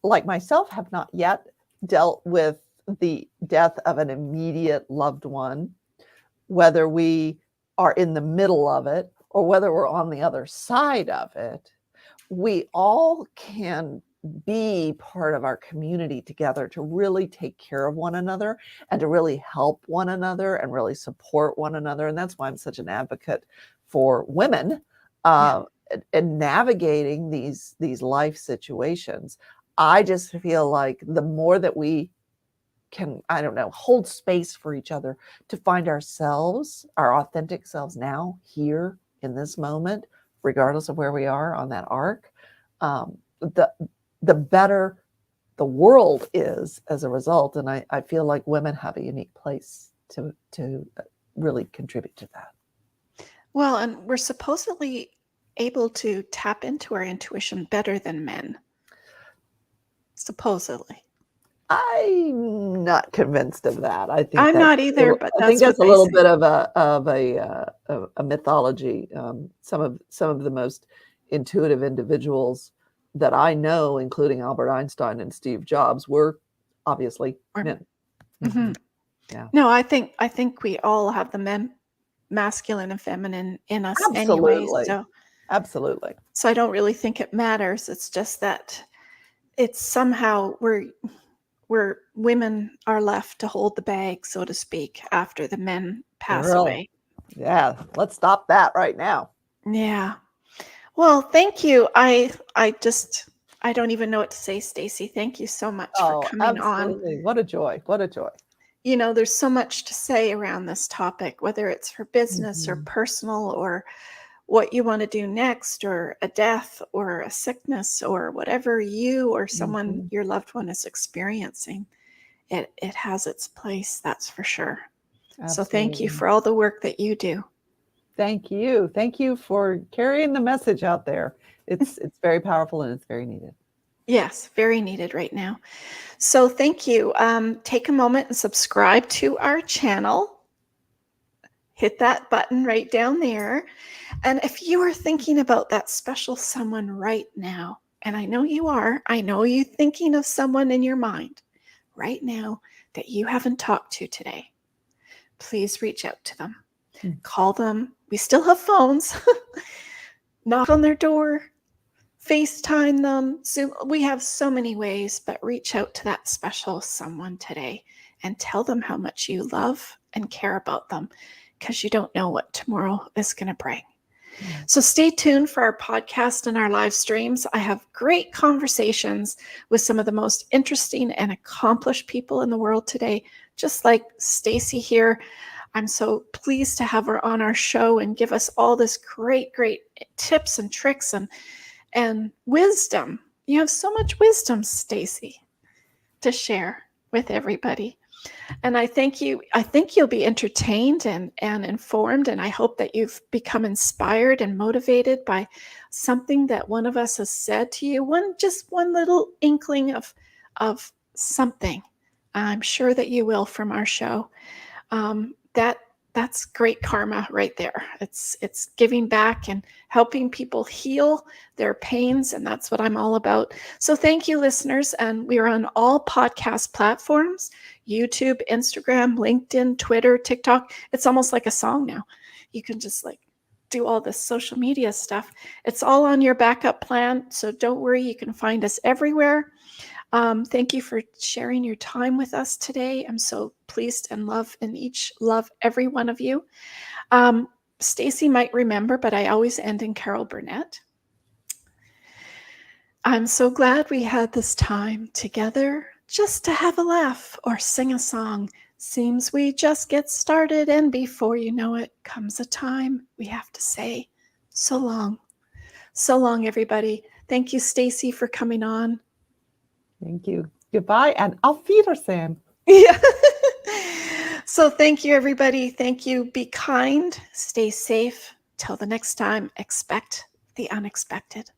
like myself, have not yet dealt with the death of an immediate loved one, whether we are in the middle of it or whether we're on the other side of it, we all can be part of our community together to really take care of one another and to really help one another and really support one another. And that's why I'm such an advocate for women and navigating these life situations. I just feel like the more that we can, I don't know, hold space for each other to find ourselves, our authentic selves now, here in this moment, regardless of where we are on that arc, the better the world is as a result. And I feel like women have a unique place to really contribute to that. Well, and we're supposedly able to tap into our intuition better than men. Supposedly. I'm not convinced of that. I think I'm not either, but I think that's that's what a they little say. bit of a mythology. Some of the most intuitive individuals that I know, including Albert Einstein and Steve Jobs, were obviously men. Mhm. Yeah, No, I think we all have the masculine and feminine in us anyway. absolutely. So I don't really think it matters. It's just that it's somehow we're women are left to hold the bag, so to speak, after the men pass Girl, away. yeah. Let's stop that right now. Yeah. Well, thank you. I don't even know what to say, Stacey. Thank you so much for Oh, coming on. absolutely. What a joy. What a joy. You know, there's so much to say around this topic, whether it's for business or Mhm. personal or what you want to do next or a death or a sickness or whatever you or someone Mhm. your loved one is experiencing. It has its place, that's for sure. So thank you Absolutely. for all the work that you do. Thank you. Thank you for carrying the message out there. It's very powerful and it's very needed. Yes, very needed right now. So thank you. Take a moment and subscribe to our channel. Hit that button right down there. And if you are thinking about that special someone right now, and I know you are, I know you're thinking of someone in your mind right now that you haven't talked to today, please reach out to them. Call them. We still have phones. Knock on their door, FaceTime them. Zoom. We have so many ways, but reach out to that special someone today and tell them how much you love and care about them, because you don't know what tomorrow is going to bring. So stay tuned for our podcast and our live streams. I have great conversations with some of the most interesting and accomplished people in the world today, just like Stacey here. I'm so pleased to have her on our show and give us all this great tips and tricks and wisdom. You have so much wisdom, Stacey, to share with everybody. And I think you'll be entertained and informed, and I hope that you've become inspired and motivated by something that one of us has said to you, just one little inkling of something. I'm sure that you will from our show. That's great karma right there. It's giving back and helping people heal their pains, and that's what I'm all about. So thank you, listeners, and we are on all podcast platforms: YouTube, Instagram, LinkedIn, Twitter, TikTok. It's almost like a song now. You can just like do all this social media stuff. It's all on your backup plan. So don't worry, you can find us everywhere. Thank you for sharing your time with us today. I'm so pleased and love every one of you. Stacey might remember, but I always end in Carol Burnett. I'm so glad we had this time together just to have a laugh or sing a song. Seems we just get started, and before you know it, comes a time we have to say so long. So long, everybody. Thank you, Stacey, for coming on. Thank you. Goodbye, and auf Wiedersehen. Yeah. So thank you, everybody. Thank you. Be kind. Stay safe. Till the next time, expect the unexpected.